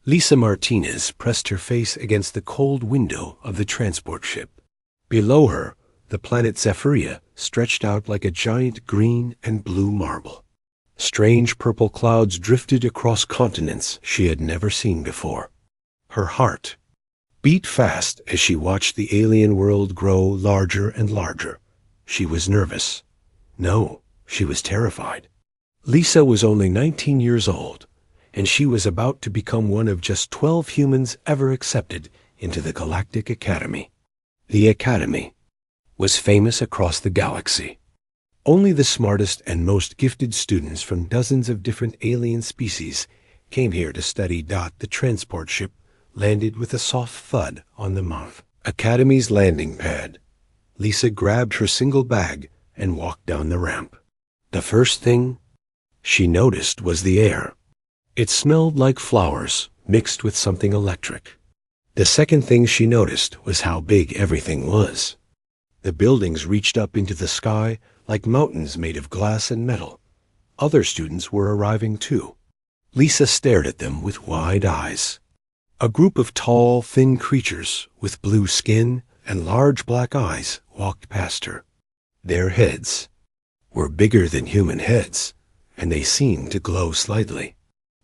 Lisa Martinez pressed her face against the cold window of the transport ship. Below her, the planet Zephyria stretched out like a giant green and blue marble. Strange purple clouds drifted across continents she had never seen before. Her heart beat fast as she watched the alien world grow larger and larger. She was nervous. No, she was terrified. Lisa was only 19 years old, and she was about to become one of just 12 humans ever accepted into the Galactic Academy. The Academy was famous across the galaxy. Only the smartest and most gifted students from dozens of different alien species came here to study. The transport ship landed with a soft thud on the Academy's landing pad. Lisa grabbed her single bag and walked down the ramp. The first thing she noticed was the air. It smelled like flowers mixed with something electric. The second thing she noticed was how big everything was. The buildings reached up into the sky like mountains made of glass and metal. Other students were arriving too. Lisa stared at them with wide eyes. A group of tall, thin creatures with blue skin and large black eyes walked past her. Their heads were bigger than human heads, and they seemed to glow slightly.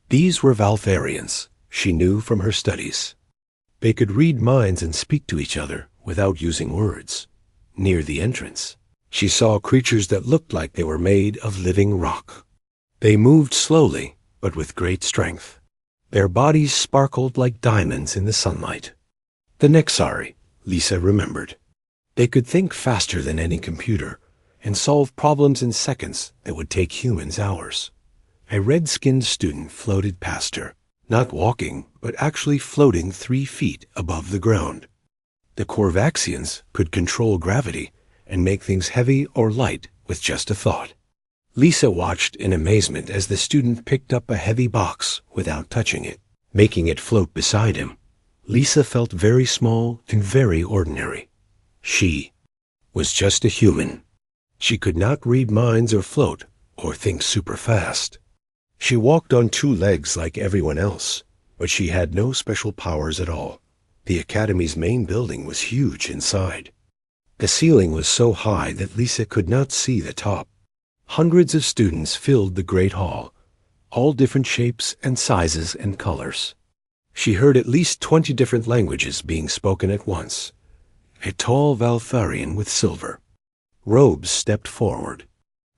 These were Valtharians, she knew from her studies. They could read minds and speak to each other without using words. Near the entrance, she saw creatures that looked like they were made of living rock. They moved slowly, but with great strength. Their bodies sparkled like diamonds in the sunlight. The Nexari, Lisa remembered. They could think faster than any computer and solve problems in seconds that would take humans hours. A red-skinned student floated past her, not walking, but actually floating 3 feet above the ground. The Korvaxians could control gravity and make things heavy or light with just a thought. Lisa watched in amazement as the student picked up a heavy box without touching it, making it float beside him. Lisa felt very small and very ordinary. She was just a human. She could not read minds or float or think super fast. She walked on 2 legs like everyone else, but she had no special powers at all. The Academy's main building was huge inside. The ceiling was so high that Lisa could not see the top. Hundreds of students filled the great hall, all different shapes and sizes and colors. She heard at least 20 different languages being spoken at once. A tall Valtharian with silver robes stepped forward.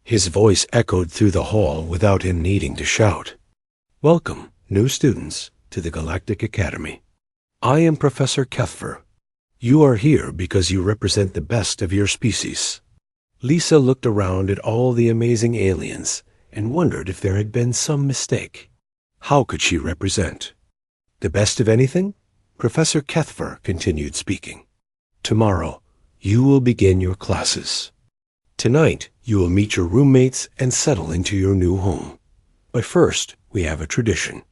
His voice echoed through the hall without him needing to shout. "Welcome, new students, to the Galactic Academy. I am Professor Kethfer. You are here because you represent the best of your species." Lisa looked around at all the amazing aliens and wondered if there had been some mistake. How could she represent the best of anything? Professor Kethfer continued speaking. "Tomorrow, you will begin your classes. Tonight, you will meet your roommates and settle into your new home. But first, we have a tradition.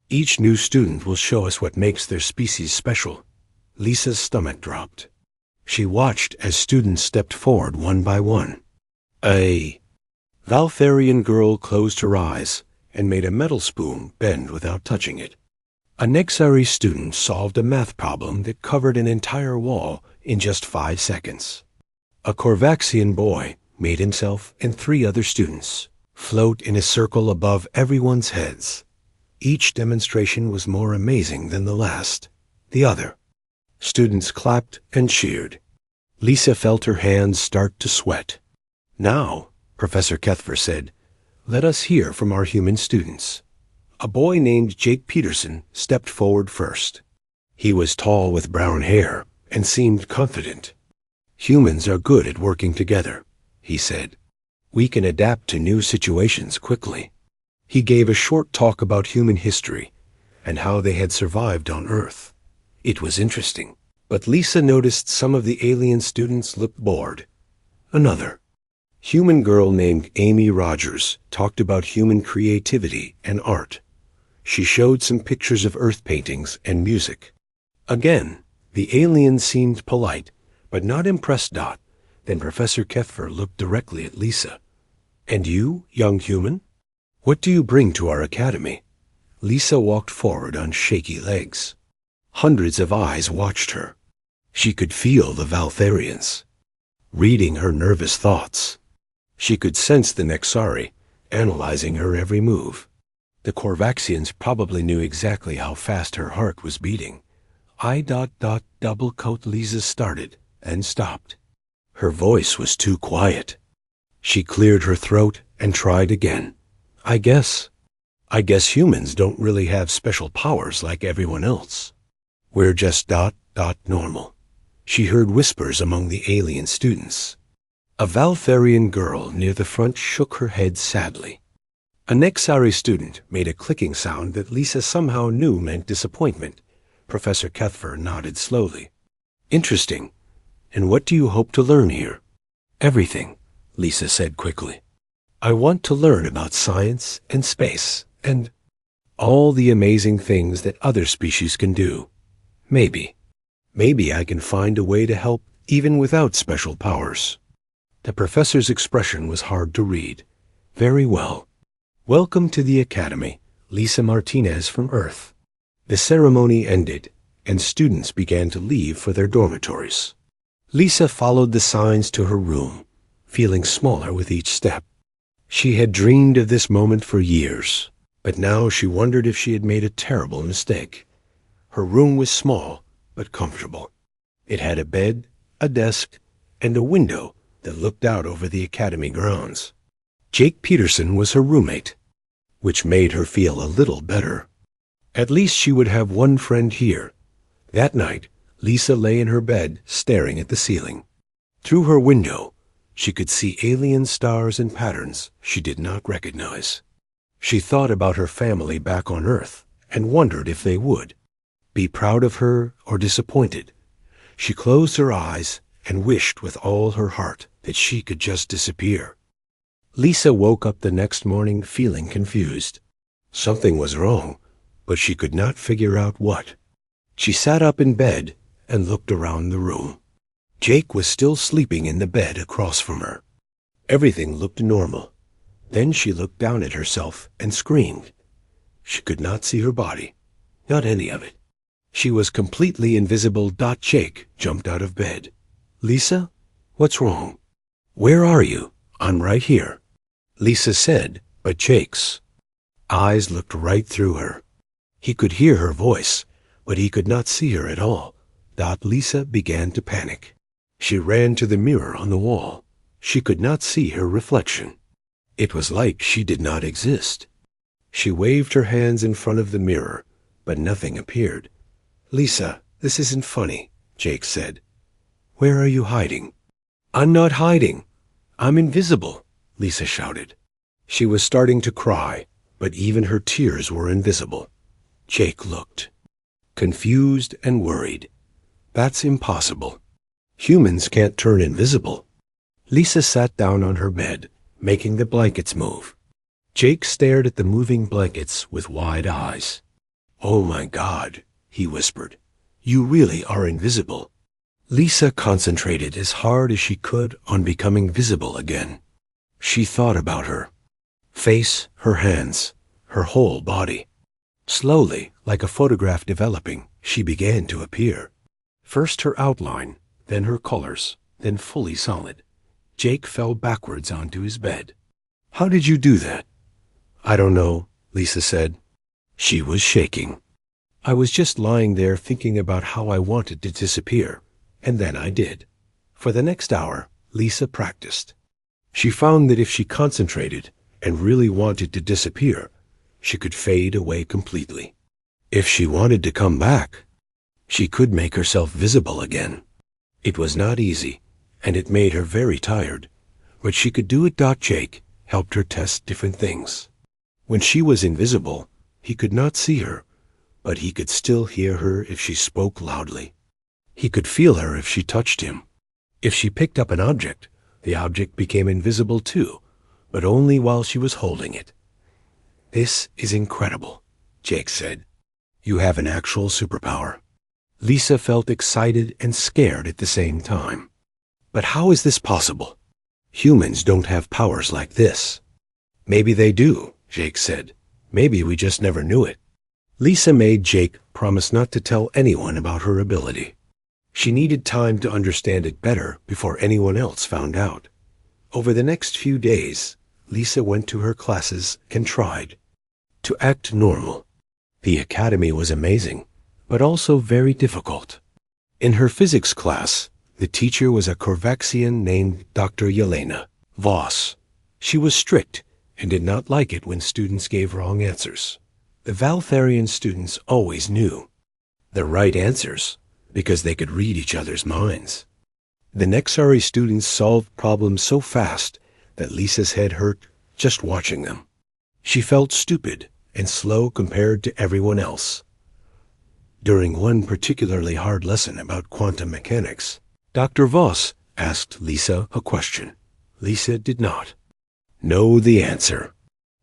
Each new student will show us what makes their species special." Lisa's stomach dropped. She watched as students stepped forward one by one. A Valtharian girl closed her eyes and made a metal spoon bend without touching it. A Nexari student solved a math problem that covered an entire wall in just 5 seconds. A Korvaxian boy made himself and 3 other students float in a circle above everyone's heads. Each demonstration was more amazing than the last. The other students clapped and cheered. Lisa felt her hands start to sweat. "Now," Professor Kethfer said, "let us hear from our human students." A boy named Jake Peterson stepped forward first. He was tall with brown hair and seemed confident. "Humans are good at working together," he said. "We can adapt to new situations quickly." He gave a short talk about human history and how they had survived on Earth. It was interesting, but Lisa noticed some of the alien students looked bored. Another human girl named Amy Rogers talked about human creativity and art. She showed some pictures of Earth paintings and music. Again, the alien seemed polite, but not impressed. Then Professor Kethfer looked directly at Lisa. "And you, young human? What do you bring to our academy? Lisa walked forward on shaky legs. Hundreds of eyes watched her. She could feel the Valtharians, reading her nervous thoughts. She could sense the Nexari, analyzing her every move. The Korvaxians probably knew exactly how fast her heart was beating. Double coat Lisa started and stopped. Her voice was too quiet. She cleared her throat and tried again. I guess humans don't really have special powers like everyone else. We're just normal. She heard whispers among the alien students. A Valtharian girl near the front shook her head sadly. A Nexari student made a clicking sound that Lisa somehow knew meant disappointment. Professor Kethfer nodded slowly. Interesting. And what do you hope to learn here? Everything, Lisa said quickly. I want to learn about science and space and all the amazing things that other species can do. Maybe I can find a way to help even without special powers. The professor's expression was hard to read. Very well. Welcome to the Academy, Lisa Martinez from Earth. The ceremony ended, and students began to leave for their dormitories. Lisa followed the signs to her room, feeling smaller with each step. She had dreamed of this moment for years, but now she wondered if she had made a terrible mistake. Her room was small, but comfortable. It had a bed, a desk, and a window that looked out over the academy grounds. Jake Peterson was her roommate, which made her feel a little better. At least she would have one friend here. That night, Lisa lay in her bed, staring at the ceiling. Through her window, she could see alien stars and patterns she did not recognize. She thought about her family back on Earth and wondered if they would be proud of her or disappointed. She closed her eyes and wished with all her heart that she could just disappear. Lisa woke up the next morning feeling confused. Something was wrong, but she could not figure out what. She sat up in bed and looked around the room. Jake was still sleeping in the bed across from her. Everything looked normal. Then she looked down at herself and screamed. She could not see her body, not any of it. She was completely invisible. Jake jumped out of bed. Lisa, what's wrong? Where are you? I'm right here, Lisa said, but Jake's eyes looked right through her. He could hear her voice, but he could not see her at all. Lisa began to panic. She ran to the mirror on the wall. She could not see her reflection. It was like she did not exist. She waved her hands in front of the mirror, but nothing appeared. Lisa, this isn't funny, Jake said. Where are you hiding? I'm not hiding. I'm invisible, Lisa shouted. She was starting to cry, but even her tears were invisible. Jake looked, confused and worried. That's impossible. Humans can't turn invisible. Lisa sat down on her bed, making the blankets move. Jake stared at the moving blankets with wide eyes. Oh my God, he whispered. You really are invisible. Lisa concentrated as hard as she could on becoming visible again. She thought about her face, her hands, her whole body. Slowly, like a photograph developing, she began to appear. First her outline, then her colors, then fully solid. Jake fell backwards onto his bed. How did you do that? I don't know, Lisa said. She was shaking. I was just lying there thinking about how I wanted to disappear, and then I did. For the next hour, Lisa practiced. She found that if she concentrated and really wanted to disappear, she could fade away completely. If she wanted to come back, she could make herself visible again. It was not easy, and it made her very tired, but she could do it. Jake helped her test different things. When she was invisible, he could not see her, but he could still hear her if she spoke loudly. He could feel her if she touched him. If she picked up an object, the object became invisible too, but only while she was holding it. This is incredible, Jake said. You have an actual superpower. Lisa felt excited and scared at the same time. But how is this possible? Humans don't have powers like this. Maybe they do, Jake said. Maybe we just never knew it. Lisa made Jake promise not to tell anyone about her ability. She needed time to understand it better before anyone else found out. Over the next few days, Lisa went to her classes and tried to act normal. The academy was amazing, but also very difficult. In her physics class, the teacher was a Korvaxian named Dr. Yelena Voss. She was strict and did not like it when students gave wrong answers. The Valtharian students always knew the right answers because they could read each other's minds. The Nexari students solved problems so fast that Lisa's head hurt just watching them. She felt stupid and slow compared to everyone else. During one particularly hard lesson about quantum mechanics, Dr. Voss asked Lisa a question. Lisa did not know the answer.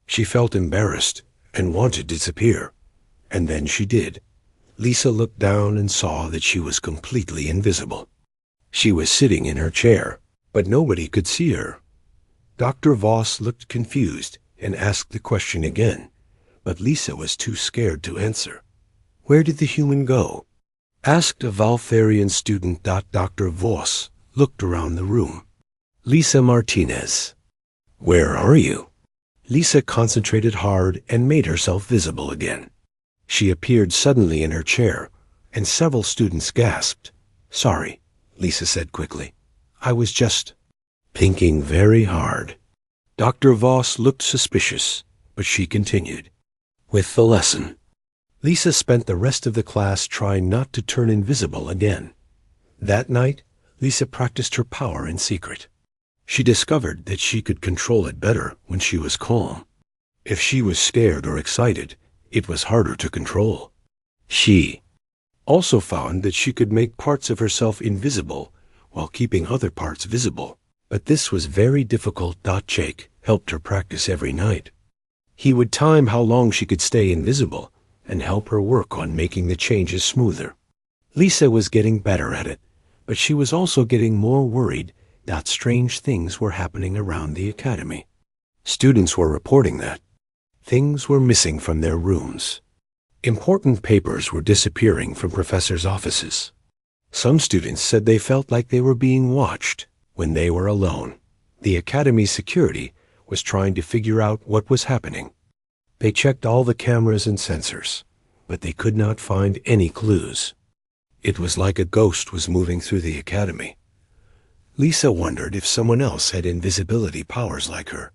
She felt embarrassed and wanted to disappear, and then she did. Lisa looked down and saw that she was completely invisible. She was sitting in her chair, but nobody could see her. Dr. Voss looked confused and asked the question again, but Lisa was too scared to answer. Where did the human go? Asked a Valtharian student. Dr. Voss looked around the room. Lisa Martinez. Where are you? Lisa concentrated hard and made herself visible again. She appeared suddenly in her chair, and several students gasped. Sorry, Lisa said quickly. I was just thinking very hard. Dr. Voss looked suspicious, but she continued with the lesson. Lisa spent the rest of the class trying not to turn invisible again. That night, Lisa practiced her power in secret. She discovered that she could control it better when she was calm. If she was scared or excited, it was harder to control. She also found that she could make parts of herself invisible while keeping other parts visible. But this was very difficult. Jake helped her practice every night. He would time how long she could stay invisible and help her work on making the changes smoother. Lisa was getting better at it, but she was also getting more worried that strange things were happening around the academy. Students were reporting that things were missing from their rooms. Important papers were disappearing from professors' offices. Some students said they felt like they were being watched when they were alone. The academy's security was trying to figure out what was happening. They checked all the cameras and sensors, but they could not find any clues. It was like a ghost was moving through the academy. Lisa wondered if someone else had invisibility powers like her,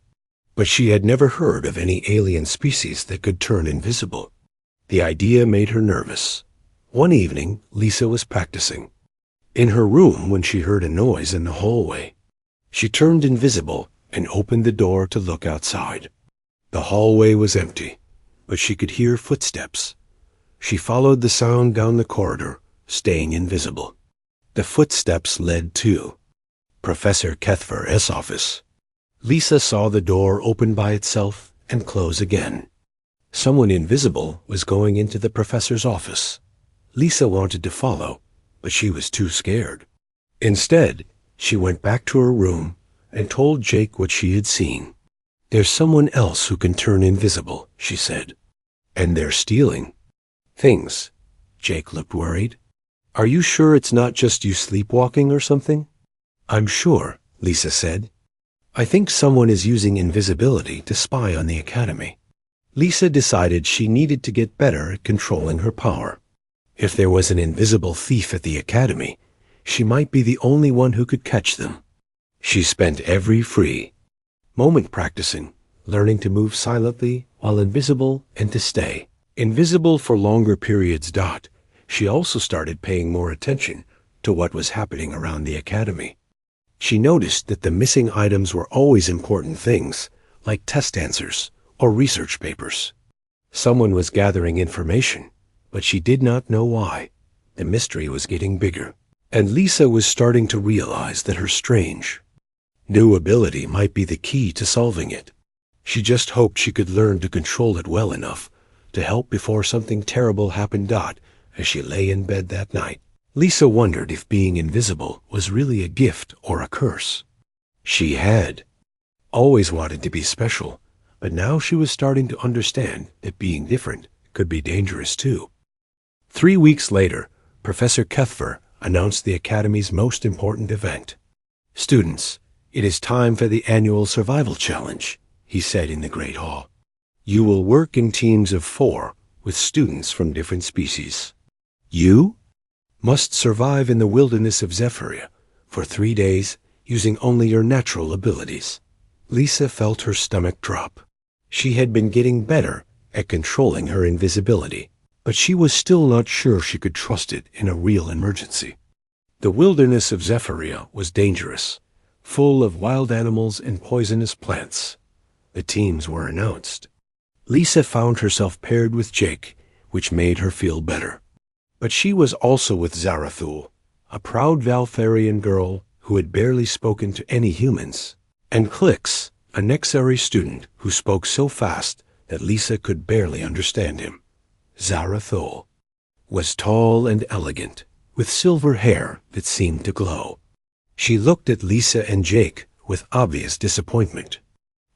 but she had never heard of any alien species that could turn invisible. The idea made her nervous. One evening, Lisa was practicing in her room when she heard a noise in the hallway. She turned invisible and opened the door to look outside. The hallway was empty, but she could hear footsteps. She followed the sound down the corridor, staying invisible. The footsteps led to Professor Kethver's office. Lisa saw the door open by itself and close again. Someone invisible was going into the professor's office. Lisa wanted to follow, but she was too scared. Instead, she went back to her room and told Jake what she had seen. There's someone else who can turn invisible, she said. And they're stealing things. Jake looked worried. Are you sure it's not just you sleepwalking or something? I'm sure, Lisa said. I think someone is using invisibility to spy on the academy. Lisa decided she needed to get better at controlling her power. If there was an invisible thief at the academy, she might be the only one who could catch them. She spent every free moment practicing, learning to move silently while invisible and to stay invisible for longer periods. She also started paying more attention to what was happening around the academy. She noticed that the missing items were always important things, like test answers or research papers. Someone was gathering information, but she did not know why. The mystery was getting bigger, and Lisa was starting to realize that her strange new ability might be the key to solving it. She just hoped she could learn to control it well enough to help before something terrible happened. As she lay in bed that night, Lisa wondered if being invisible was really a gift or a curse. She had always wanted to be special, but now she was starting to understand that being different could be dangerous too. 3 weeks later, Professor Kethver announced the Academy's most important event. "Students, it is time for the annual survival challenge," he said in the Great Hall. "You will work in teams of 4 with students from different species. You must survive in the wilderness of Zephyria for 3 days using only your natural abilities." Lisa felt her stomach drop. She had been getting better at controlling her invisibility, but she was still not sure she could trust it in a real emergency. The wilderness of Zephyria was dangerous, full of wild animals and poisonous plants. The teams were announced. Lisa found herself paired with Jake, which made her feel better. But she was also with Zarathul, a proud Valfarian girl who had barely spoken to any humans, and Clix, a Nexari student who spoke so fast that Lisa could barely understand him. Zarathul was tall and elegant, with silver hair that seemed to glow. She looked at Lisa and Jake with obvious disappointment.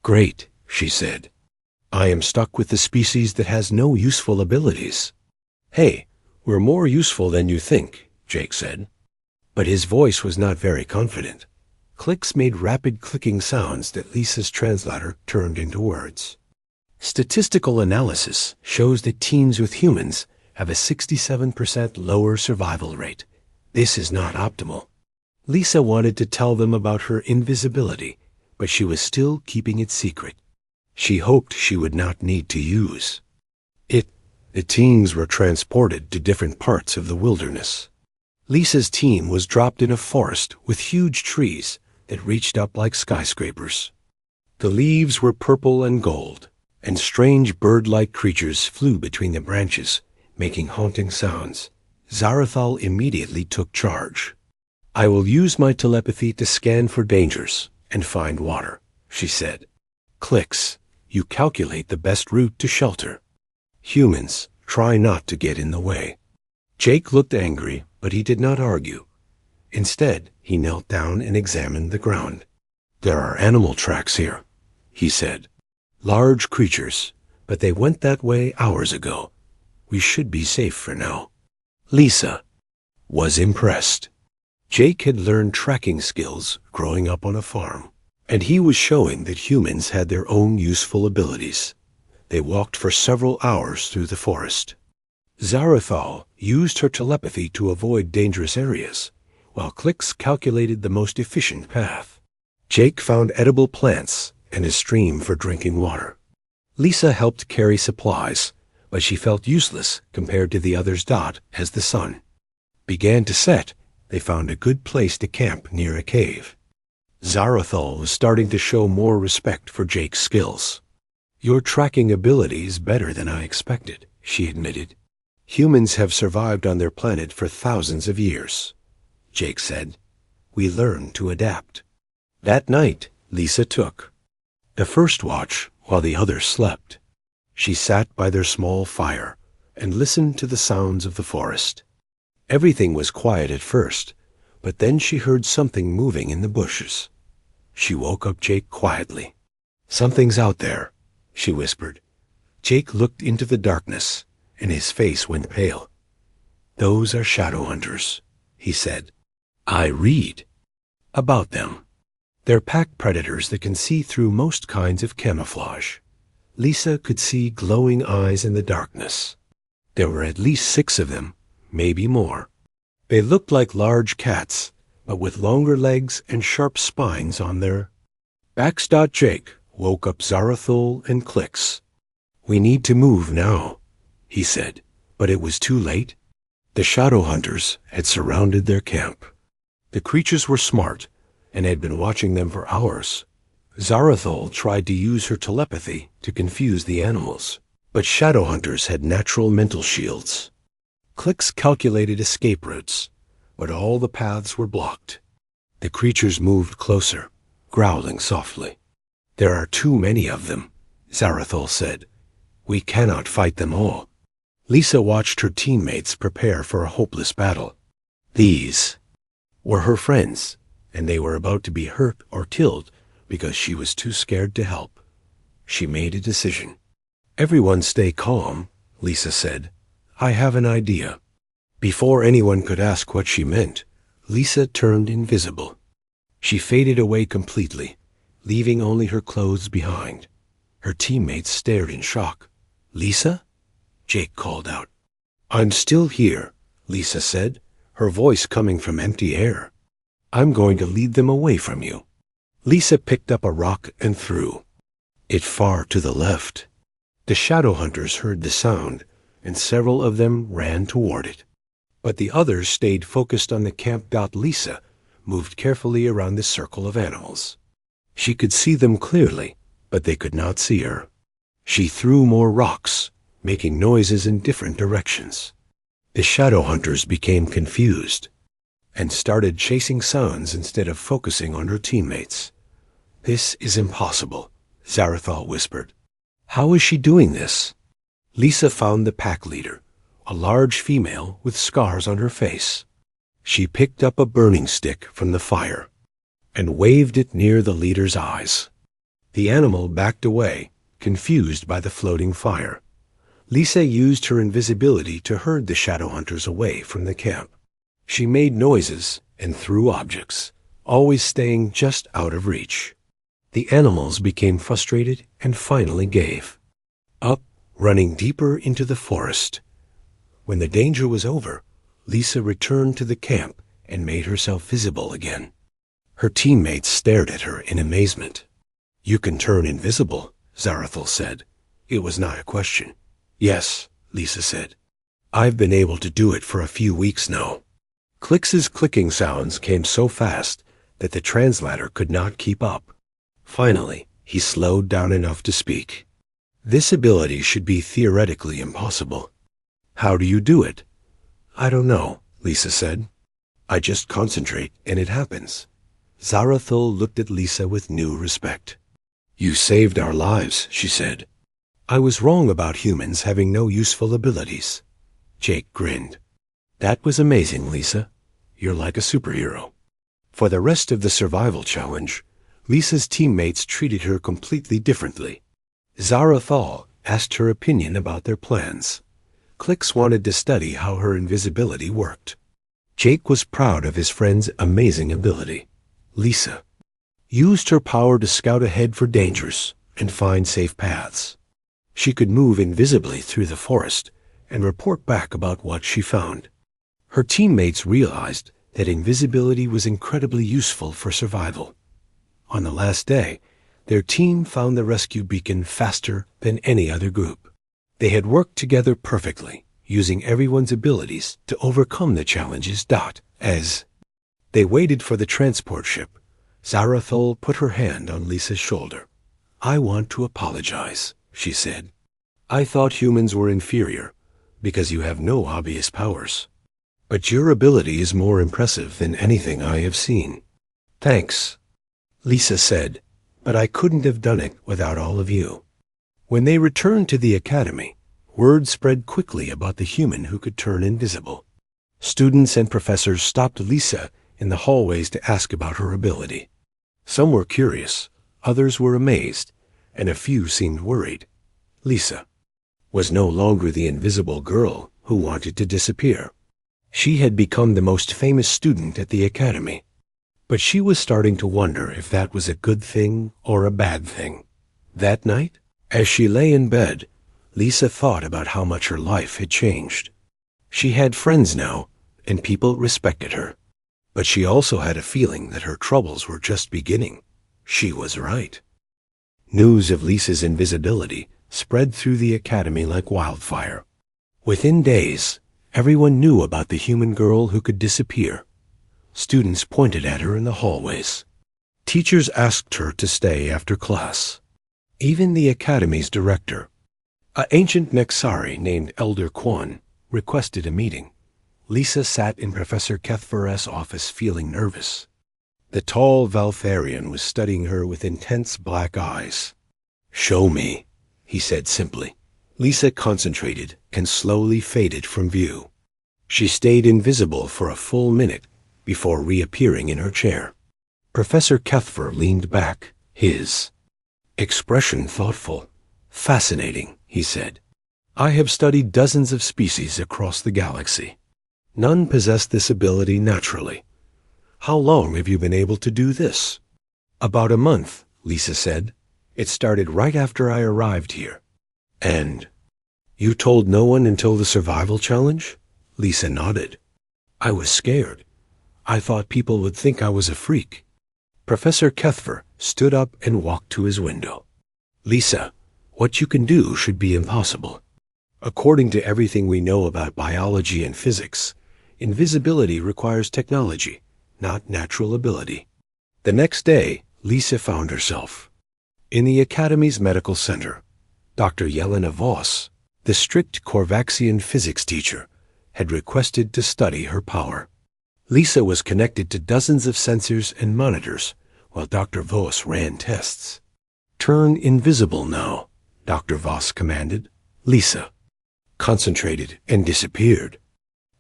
"Great," she said. "I am stuck with the species that has no useful abilities." "Hey, we're more useful than you think," Jake said. But his voice was not very confident. Clicks made rapid clicking sounds that Lisa's translator turned into words. "Statistical analysis shows that teams with humans have a 67% lower survival rate. This is not optimal." Lisa wanted to tell them about her invisibility, but she was still keeping it secret. She hoped she would not need to use it. The teams were transported to different parts of the wilderness. Lisa's team was dropped in a forest with huge trees that reached up like skyscrapers. The leaves were purple and gold, and strange bird-like creatures flew between the branches, making haunting sounds. Zarathul immediately took charge. "I will use my telepathy to scan for dangers and find water," she said. "Clicks, you calculate the best route to shelter. Humans, try not to get in the way." Jake looked angry, but he did not argue. Instead, he knelt down and examined the ground. "There are animal tracks here," he said. "Large creatures, but they went that way hours ago. We should be safe for now." Lisa was impressed. Jake had learned tracking skills growing up on a farm, and he was showing that humans had their own useful abilities. They walked for several hours through the forest. Zarathul used her telepathy to avoid dangerous areas, while Clix calculated the most efficient path. Jake found edible plants and a stream for drinking water. Lisa helped carry supplies, but she felt useless compared to the others. As the sun began to set, they found a good place to camp near a cave. Zarathul was starting to show more respect for Jake's skills. "Your tracking ability is better than I expected," she admitted. "Humans have survived on their planet for thousands of years," Jake said. "We learned to adapt." That night, Lisa took the first watch while the others slept. She sat by their small fire and listened to the sounds of the forest. Everything was quiet at first, but then she heard something moving in the bushes. She woke up Jake quietly. "Something's out there," she whispered. Jake looked into the darkness, and his face went pale. "Those are shadow hunters," he said. "I read about them. They're pack predators that can see through most kinds of camouflage." Lisa could see glowing eyes in the darkness. There were at least 6 of them, maybe more. They looked like large cats, but with longer legs and sharp spines on their backs. Jake woke up Zarathul and Clix. "We need to move now," he said, but it was too late. The shadow hunters had surrounded their camp. The creatures were smart and had been watching them for hours. Zarathul tried to use her telepathy to confuse the animals, but shadow hunters had natural mental shields. Clix calculated escape routes, but all the paths were blocked. The creatures moved closer, growling softly. "There are too many of them," Zarathul said. "We cannot fight them all." Lisa watched her teammates prepare for a hopeless battle. These were her friends, and they were about to be hurt or killed because she was too scared to help. She made a decision. "Everyone stay calm. Lisa said. I have an idea. Before anyone could ask what she meant, Lisa turned invisible. She faded away completely, leaving only her clothes behind. Her teammates stared in shock. Lisa? Jake called out. I'm still here, Lisa said, her voice coming from empty air. I'm going to lead them away from you. Lisa picked up a rock and threw it far to the left. The shadow hunters heard the sound, and several of them ran toward it. But the others stayed focused on the camp. Lisa moved carefully around the circle of animals. She could see them clearly, but they could not see her. She threw more rocks, making noises in different directions. The shadow hunters became confused and started chasing sounds instead of focusing on her teammates. This is impossible, Zarathal whispered. How is she doing this? Lisa found the pack leader, a large female with scars on her face. She picked up a burning stick from the fire and waved it near the leader's eyes. The animal backed away, confused by the floating fire. Lisa used her invisibility to herd the shadow hunters away from the camp. She made noises and threw objects, always staying just out of reach. The animals became frustrated and finally gave up, running deeper into the forest. When the danger was over, Lisa returned to the camp and made herself visible again. Her teammates stared at her in amazement. You can turn invisible, Zarathal said. It was not a question. Yes, Lisa said. I've been able to do it for a few weeks now. Clix's clicking sounds came so fast that the translator could not keep up. Finally, he slowed down enough to speak. This ability should be theoretically impossible. How do you do it? I don't know, Lisa said. I just concentrate and it happens. Zarathal looked at Lisa with new respect. You saved our lives, she said. I was wrong about humans having no useful abilities. Jake grinned. That was amazing, Lisa. You're like a superhero. For the rest of the survival challenge, Lisa's teammates treated her completely differently. Zarathal asked her opinion about their plans. Clix wanted to study how her invisibility worked. Jake was proud of his friend's amazing ability. Lisa used her power to scout ahead for dangers and find safe paths. She could move invisibly through the forest and report back about what she found. Her teammates realized that invisibility was incredibly useful for survival. On the last day, their team found the rescue beacon faster than any other group. They had worked together perfectly, using everyone's abilities to overcome the challenges. As they waited for the transport ship, Zarathal put her hand on Lisa's shoulder. I want to apologize, she said. I thought humans were inferior because you have no obvious powers. But your ability is more impressive than anything I have seen. Thanks, Lisa said, but I couldn't have done it without all of you. When they returned to the academy, word spread quickly about the human who could turn invisible. Students and professors stopped Lisa in the hallways to ask about her ability. Some were curious, others were amazed, and a few seemed worried. Lisa was no longer the invisible girl who wanted to disappear. She had become the most famous student at the academy. But she was starting to wonder if that was a good thing or a bad thing. That night, as she lay in bed, Lisa thought about how much her life had changed. She had friends now, and people respected her. But she also had a feeling that her troubles were just beginning. She was right. News of Lisa's invisibility spread through the academy like wildfire. Within days, everyone knew about the human girl who could disappear. Students pointed at her in the hallways. Teachers asked her to stay after class. Even the academy's director, an ancient Nexari named Elder Quan, requested a meeting. Lisa sat in Professor Kethfer's office feeling nervous. The tall Valtharian was studying her with intense black eyes. Show me, he said simply. Lisa concentrated and slowly faded from view. She stayed invisible for a full minute before reappearing in her chair. Professor Kethfer leaned back, his expression thoughtful. Fascinating, he said. I have studied dozens of species across the galaxy. None possess this ability naturally. How long have you been able to do this? About a month, Lisa said. It started right after I arrived here. And you told no one until the survival challenge? Lisa nodded. I was scared. I thought people would think I was a freak. Professor Kethver stood up and walked to his window. Lisa, what you can do should be impossible. According to everything we know about biology and physics, invisibility requires technology, not natural ability. The next day, Lisa found herself in the Academy's medical center. Dr. Yelena Voss, the strict Korvaxian physics teacher, had requested to study her power. Lisa was connected to dozens of sensors and monitors while Dr. Voss ran tests. Turn invisible now, Dr. Voss commanded. Lisa concentrated and disappeared.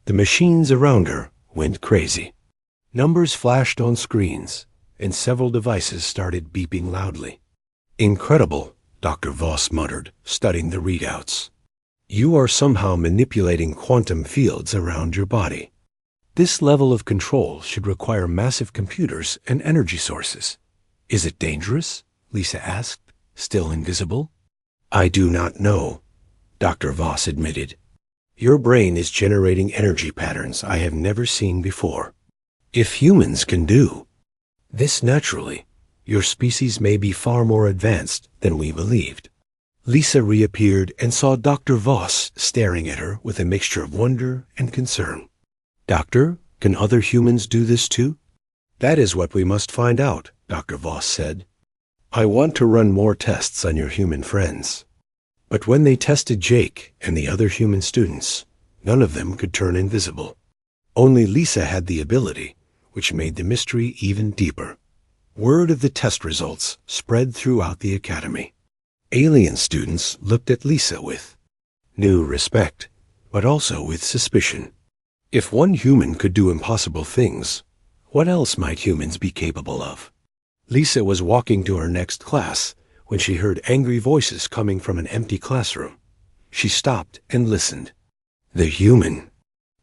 The machines around her went crazy. Numbers flashed on screens, and several devices started beeping loudly. Incredible, Dr. Voss muttered, studying the readouts. You are somehow manipulating quantum fields around your body. This level of control should require massive computers and energy sources. Is it dangerous? Lisa asked, still invisible. I do not know, Dr. Voss admitted. Your brain is generating energy patterns I have never seen before. If humans can do this naturally, your species may be far more advanced than we believed. Lisa reappeared and saw Dr. Voss staring at her with a mixture of wonder and concern. Doctor, can other humans do this too? That is what we must find out, Dr. Voss said. I want to run more tests on your human friends. But when they tested Jake and the other human students, none of them could turn invisible. Only Lisa had the ability, which made the mystery even deeper. Word of the test results spread throughout the Academy. Alien students looked at Lisa with new respect, but also with suspicion. If one human could do impossible things, what else might humans be capable of? Lisa was walking to her next class when she heard angry voices coming from an empty classroom. She stopped and listened. The human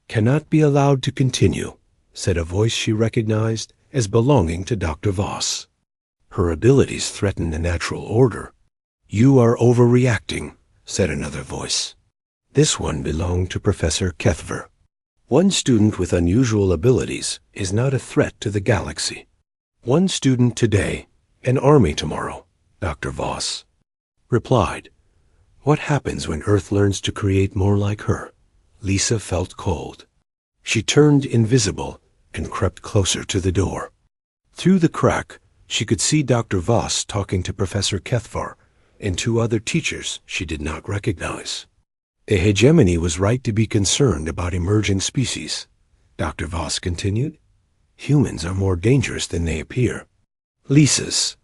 cannot be allowed to continue, said a voice she recognized as belonging to Dr. Voss. Her abilities threaten the natural order. You are overreacting, said another voice. This one belonged to Professor Kethver. One student with unusual abilities is not a threat to the galaxy. One student today, an army tomorrow, Dr. Voss replied. What happens when Earth learns to create more like her? Lisa felt cold. She turned invisible and crept closer to the door. Through the crack, she could see Dr. Voss talking to Professor Kethvar and two other teachers she did not recognize. The hegemony was right to be concerned about emerging species, Dr. Voss continued. Humans are more dangerous than they appear. Lisa's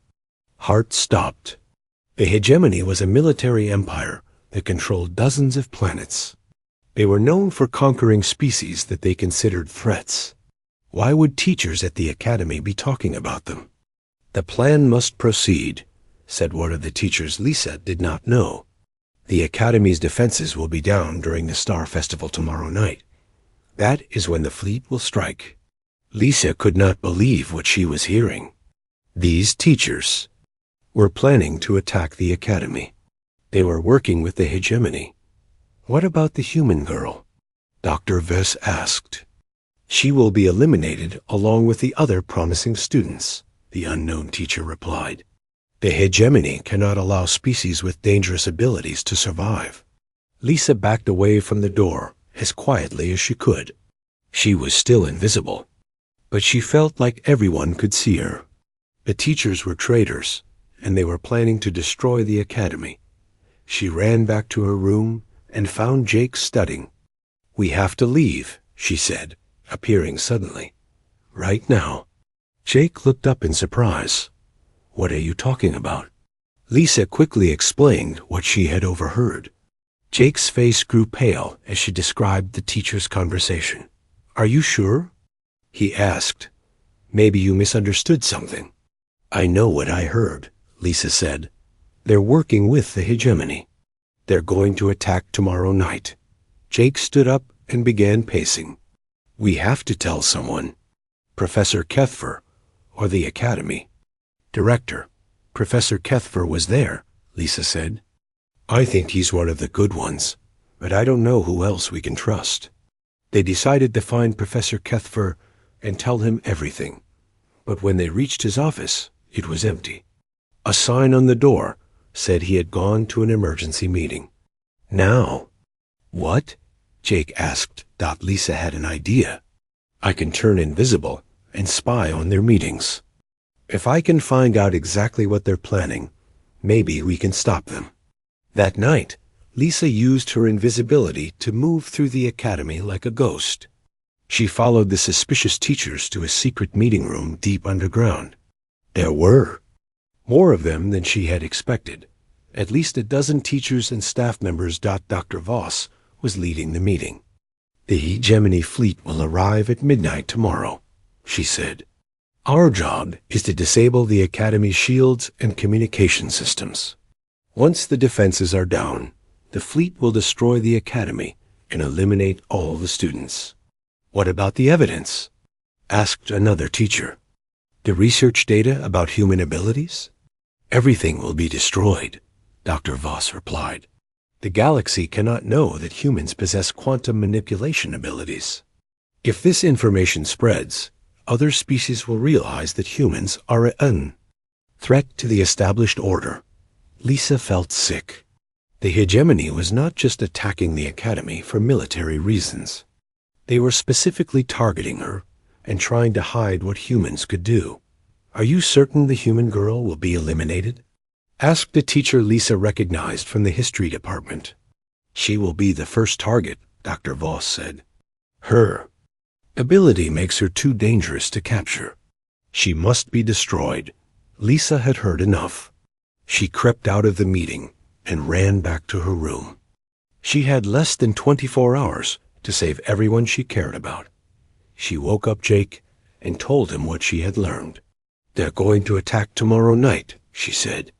heart stopped. The hegemony was a military empire that controlled dozens of planets. They were known for conquering species that they considered threats. Why would teachers at the Academy be talking about them? The plan must proceed, said one of the teachers Lisa did not know. The Academy's defenses will be down during the Star Festival tomorrow night. That is when the fleet will strike. Lisa could not believe what she was hearing. These teachers were planning to attack the Academy. They were working with the hegemony. What about the human girl? Dr. Voss asked. She will be eliminated along with the other promising students, the unknown teacher replied. The hegemony cannot allow species with dangerous abilities to survive. Lisa backed away from the door as quietly as she could. She was still invisible, but she felt like everyone could see her. The teachers were traitors, and they were planning to destroy the Academy. She ran back to her room and found Jake studying. We have to leave, she said, appearing suddenly. Right now. Jake looked up in surprise. What are you talking about? Lisa quickly explained what she had overheard. Jake's face grew pale as she described the teacher's conversation. Are you sure? He asked. Maybe you misunderstood something. I know what I heard, Lisa said. They're working with the hegemony. They're going to attack tomorrow night. Jake stood up and began pacing. We have to tell someone. Professor Kethfer, or the Academy. Director, Professor Kethfer was there, Lisa said. I think he's one of the good ones, but I don't know who else we can trust. They decided to find Professor Kethfer and tell him everything. But when they reached his office, it was empty. A sign on the door said he had gone to an emergency meeting. Now, what? Jake asked. Lisa had an idea. I can turn invisible and spy on their meetings. If I can find out exactly what they're planning, maybe we can stop them. That night, Lisa used her invisibility to move through the academy like a ghost. She followed the suspicious teachers to a secret meeting room deep underground. There were more of them than she had expected. At least a dozen teachers and staff members. Dr. Voss was leading the meeting. The Hegemony fleet will arrive at midnight tomorrow, she said. Our job is to disable the Academy's shields and communication systems. Once the defenses are down, the fleet will destroy the Academy and eliminate all the students. What about the evidence? Asked another teacher. The research data about human abilities? Everything will be destroyed, Dr. Voss replied. The galaxy cannot know that humans possess quantum manipulation abilities. If this information spreads, other species will realize that humans are a threat to the established order. Lisa felt sick. The Hegemony was not just attacking the Academy for military reasons. They were specifically targeting her and trying to hide what humans could do. Are you certain the human girl will be eliminated? Asked a teacher Lisa recognized from the history department. She will be the first target, Dr. Voss said. Her ability makes her too dangerous to capture. She must be destroyed. Lisa had heard enough. She crept out of the meeting and ran back to her room. She had less than 24 hours to save everyone she cared about. She woke up Jake and told him what she had learned. They're going to attack tomorrow night, she said.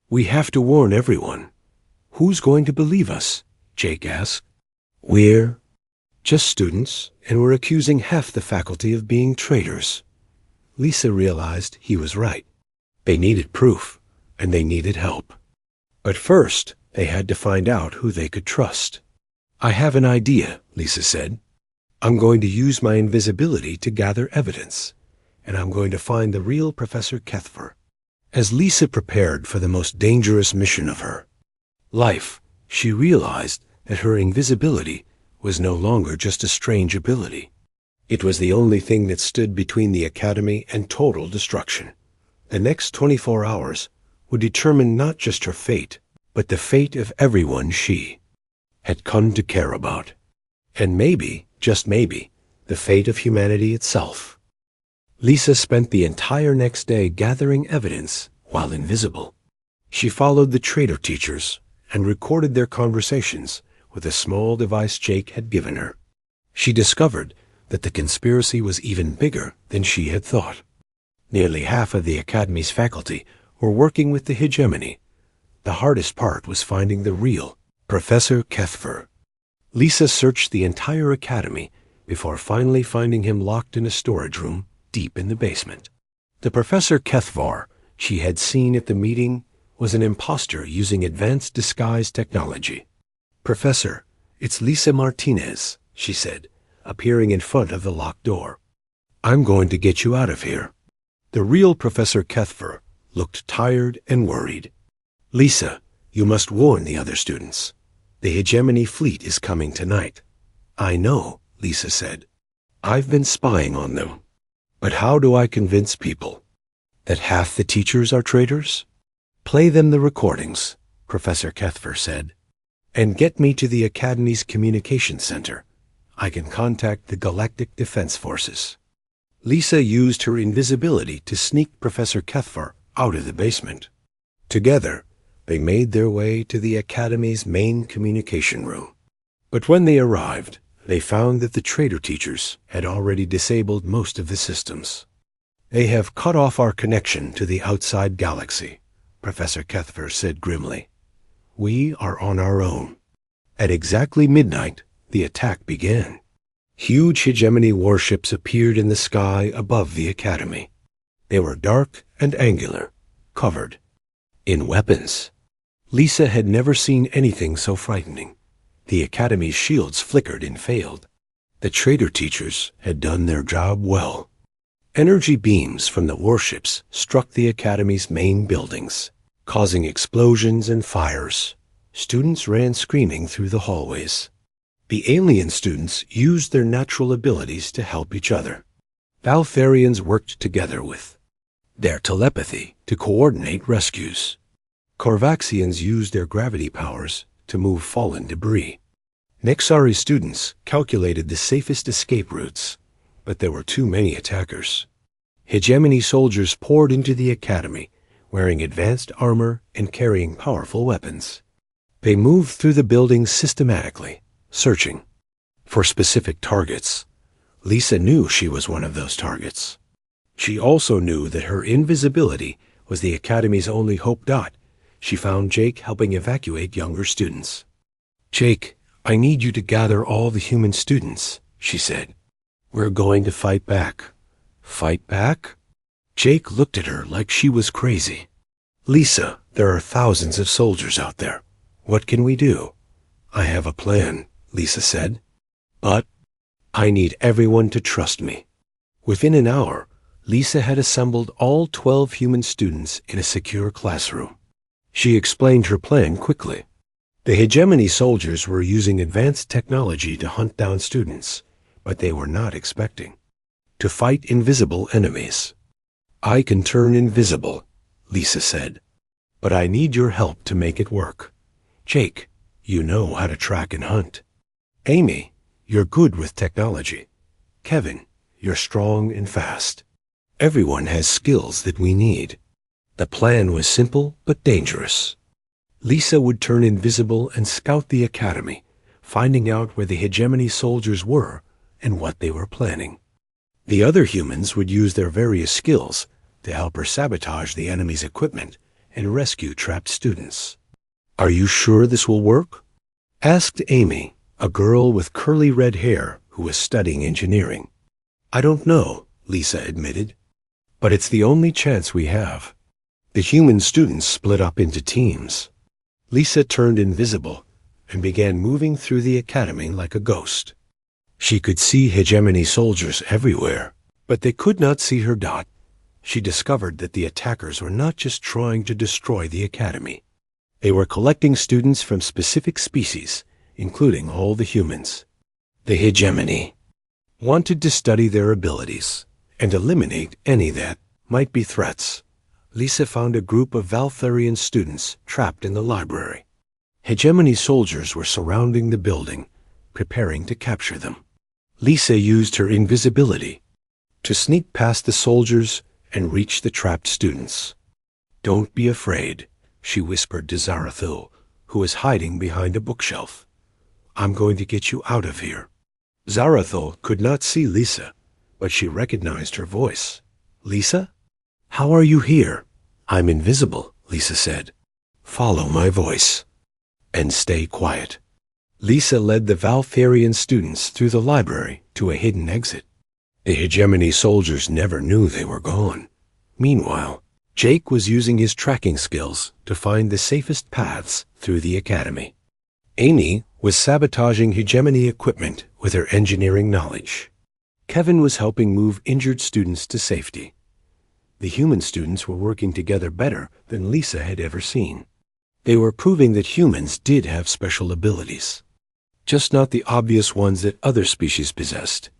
We have to warn everyone. Who's going to believe us? Jake asked. We're just students, and we're accusing half the faculty of being traitors. Lisa realized he was right. They needed proof, and they needed help. But first, they had to find out who they could trust. I have an idea, Lisa said. I'm going to use my invisibility to gather evidence, and I'm going to find the real Professor Kethfer. As Lisa prepared for the most dangerous mission of her life, she realized that her invisibility was no longer just a strange ability. It was the only thing that stood between the Academy and total destruction. The next 24 hours would determine not just her fate, but the fate of everyone she had come to care about. And maybe, just maybe, the fate of humanity itself. Lisa spent the entire next day gathering evidence while invisible. She followed the traitor teachers and recorded their conversations with a small device Jake had given her. She discovered that the conspiracy was even bigger than she had thought. Nearly half of the Academy's faculty were working with the Hegemony. The hardest part was finding the real Professor Kethfer. Lisa searched the entire Academy before finally finding him locked in a storage room deep in the basement. The Professor Kethvar she had seen at the meeting was an imposter using advanced disguise technology. Professor, it's Lisa Martinez, she said, appearing in front of the locked door. I'm going to get you out of here. The real Professor Kethver looked tired and worried. Lisa, you must warn the other students. The Hegemony fleet is coming tonight. I know, Lisa said. I've been spying on them. But how do I convince people that half the teachers are traitors? Play them the recordings, Professor Kethver said, and get me to the Academy's communication center. I can contact the Galactic Defense Forces. Lisa used her invisibility to sneak Professor Kethver out of the basement. Together, they made their way to the Academy's main communication room. But when they arrived, they found that the traitor teachers had already disabled most of the systems. They have cut off our connection to the outside galaxy, Professor Kethver said grimly. We are on our own." At exactly midnight, the attack began. Huge hegemony warships appeared in the sky above the Academy. They were dark and angular, covered in weapons. Lisa had never seen anything so frightening. The Academy's shields flickered and failed. The traitor teachers had done their job well. Energy beams from the warships struck the Academy's main buildings, causing explosions and fires. Students ran screaming through the hallways. The alien students used their natural abilities to help each other. Valtharians worked together with their telepathy to coordinate rescues. Korvaxians used their gravity powers to move fallen debris. Nexari students calculated the safest escape routes, but there were too many attackers. Hegemony soldiers poured into the Academy, wearing advanced armor and carrying powerful weapons. They moved through the buildings systematically, searching for specific targets. Lisa knew she was one of those targets. She also knew that her invisibility was the Academy's only hope. She found Jake helping evacuate younger students. "Jake, I need you to gather all the human students," she said. "We're going to fight back." "Fight back?" Jake looked at her like she was crazy. "Lisa, there are thousands of soldiers out there. What can we do?" "I have a plan," Lisa said. "But I need everyone to trust me." Within an hour, Lisa had assembled all 12 human students in a secure classroom. She explained her plan quickly. The hegemony soldiers were using advanced technology to hunt down students, but they were not expecting to fight invisible enemies. "I can turn invisible," Lisa said, "but I need your help to make it work. Jake, you know how to track and hunt. Amy, you're good with technology. Kevin, you're strong and fast. Everyone has skills that we need." The plan was simple but dangerous. Lisa would turn invisible and scout the Academy, finding out where the hegemony soldiers were and what they were planning. The other humans would use their various skills to help her sabotage the enemy's equipment and rescue trapped students. "Are you sure this will work?" asked Amy, a girl with curly red hair who was studying engineering. "I don't know," Lisa admitted, "but it's the only chance we have." The human students split up into teams. Lisa turned invisible and began moving through the Academy like a ghost. She could see hegemony soldiers everywhere, but they could not see her. She discovered that the attackers were not just trying to destroy the Academy. They were collecting students from specific species, including all the humans. The hegemony wanted to study their abilities and eliminate any that might be threats. Lisa found a group of Valtharian students trapped in the library. Hegemony soldiers were surrounding the building, preparing to capture them. Lisa used her invisibility to sneak past the soldiers and reach the trapped students. "Don't be afraid," she whispered to Zarathul, who was hiding behind a bookshelf. "I'm going to get you out of here." Zarathul could not see Lisa, but she recognized her voice. "Lisa? How are you here?" "I'm invisible," Lisa said. "Follow my voice and stay quiet." Lisa led the Valtharian students through the library to a hidden exit. The hegemony soldiers never knew they were gone. Meanwhile, Jake was using his tracking skills to find the safest paths through the Academy. Amy was sabotaging hegemony equipment with her engineering knowledge. Kevin was helping move injured students to safety. The human students were working together better than Lisa had ever seen. They were proving that humans did have special abilities, just not the obvious ones that other species possessed.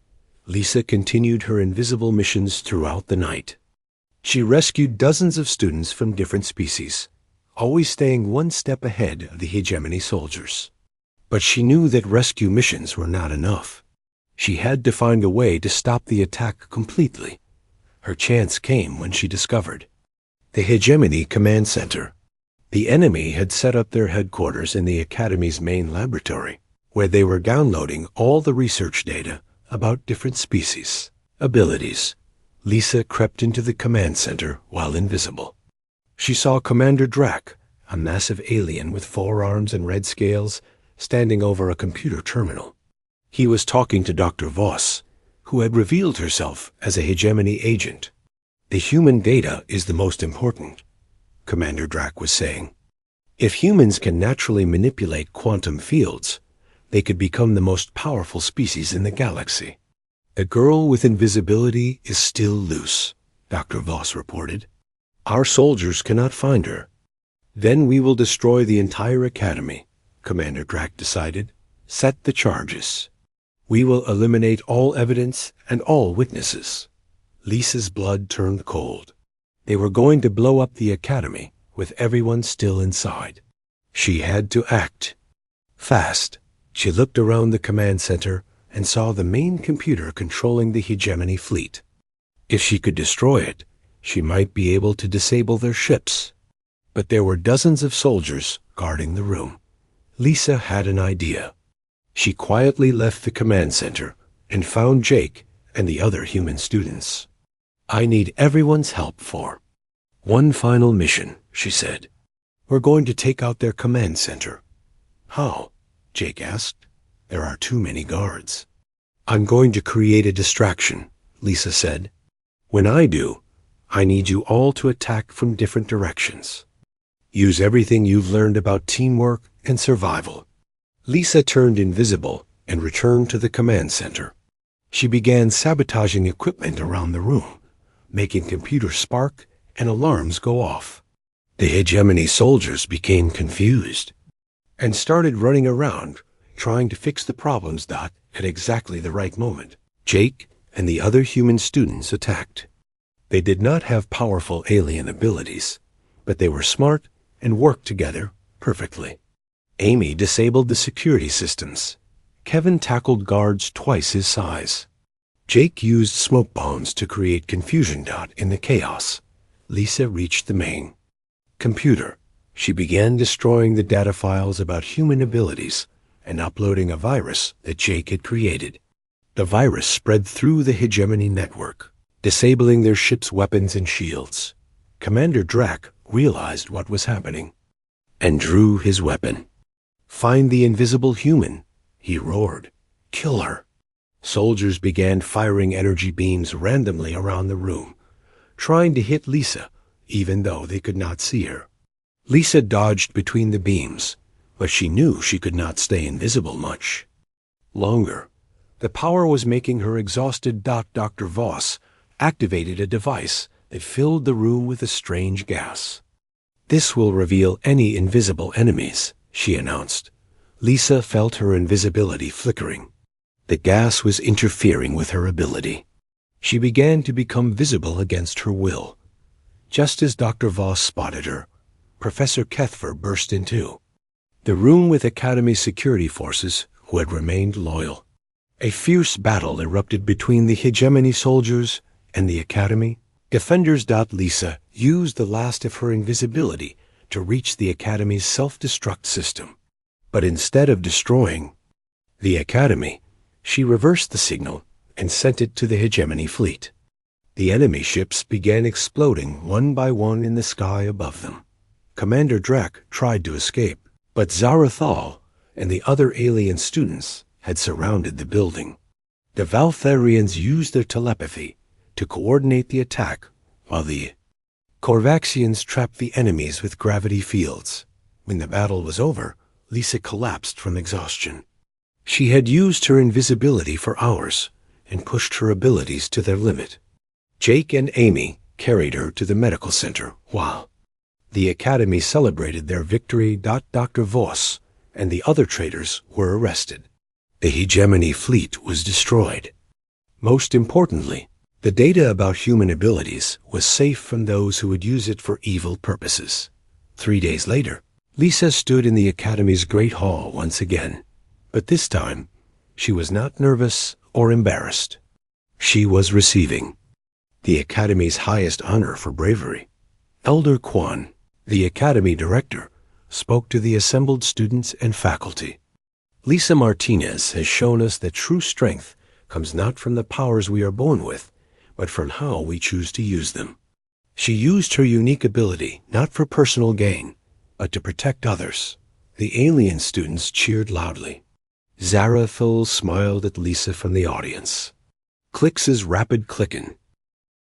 Lisa continued her invisible missions throughout the night. She rescued dozens of students from different species, always staying one step ahead of the hegemony soldiers. But she knew that rescue missions were not enough. She had to find a way to stop the attack completely. Her chance came when she discovered the Hegemony Command Center. The enemy had set up their headquarters in the Academy's main laboratory, where they were downloading all the research data about different species, abilities. Lisa crept into the command center while invisible. She saw Commander Drac, a massive alien with 4 arms and red scales, standing over a computer terminal. He was talking to Dr. Voss, who had revealed herself as a hegemony agent. "The human data is the most important," Commander Drac was saying. "If humans can naturally manipulate quantum fields, they could become the most powerful species in the galaxy." "A girl with invisibility is still loose," Dr. Voss reported. "Our soldiers cannot find her." "Then we will destroy the entire academy," Commander Drac decided. "Set the charges. We will eliminate all evidence and all witnesses." Lisa's blood turned cold. They were going to blow up the academy with everyone still inside. She had to act fast. She looked around the command center and saw the main computer controlling the hegemony fleet. If she could destroy it, she might be able to disable their ships. But there were dozens of soldiers guarding the room. Lisa had an idea. She quietly left the command center and found Jake and the other human students. "I need everyone's help for one final mission," she said. "We're going to take out their command center." "How?" Jake asked. "There are too many guards." "I'm going to create a distraction," Lisa said. "When I do, I need you all to attack from different directions. Use everything you've learned about teamwork and survival." Lisa turned invisible and returned to the command center. She began sabotaging equipment around the room, making computers spark and alarms go off. The hegemony soldiers became confused and started running around, trying to fix the problems at exactly the right moment. Jake and the other human students attacked. They did not have powerful alien abilities, but they were smart and worked together perfectly. Amy disabled the security systems. Kevin tackled guards twice his size. Jake used smoke bombs to create confusion in the chaos. Lisa reached the main computer. She began destroying the data files about human abilities and uploading a virus that Jake had created. The virus spread through the hegemony network, disabling their ship's weapons and shields. Commander Drac realized what was happening and drew his weapon. "Find the invisible human," he roared. "Kill her." Soldiers began firing energy beams randomly around the room, trying to hit Lisa, even though they could not see her. Lisa dodged between the beams, but she knew she could not stay invisible much longer. The power was making her exhausted. Dr. Voss activated a device that filled the room with a strange gas. "This will reveal any invisible enemies," she announced. Lisa felt her invisibility flickering. The gas was interfering with her ability. She began to become visible against her will. Just as Dr. Voss spotted her, Professor Kethfer burst into the room with Academy security forces who had remained loyal. A fierce battle erupted between the hegemony soldiers and the Academy defenders. Lisa used the last of her invisibility to reach the Academy's self-destruct system. But instead of destroying the Academy, she reversed the signal and sent it to the hegemony fleet. The enemy ships began exploding one by one in the sky above them. Commander Drac tried to escape, but Zarathal and the other alien students had surrounded the building. The Valtharians used their telepathy to coordinate the attack, while the Korvaxians trapped the enemies with gravity fields. When the battle was over, Lisa collapsed from exhaustion. She had used her invisibility for hours and pushed her abilities to their limit. Jake and Amy carried her to the medical center while the Academy celebrated their victory. Dr. Voss and the other traitors were arrested. The hegemony fleet was destroyed. Most importantly, the data about human abilities was safe from those who would use it for evil purposes. 3 days later, Lisa stood in the Academy's Great Hall once again, but this time she was not nervous or embarrassed. She was receiving the Academy's highest honor for bravery. Elder Quan, the Academy director, spoke to the assembled students and faculty. "Lisa Martinez has shown us that true strength comes not from the powers we are born with, but from how we choose to use them. She used her unique ability not for personal gain, but to protect others. The alien students cheered loudly. Zarathul smiled at Lisa from the audience. Clix's rapid clicking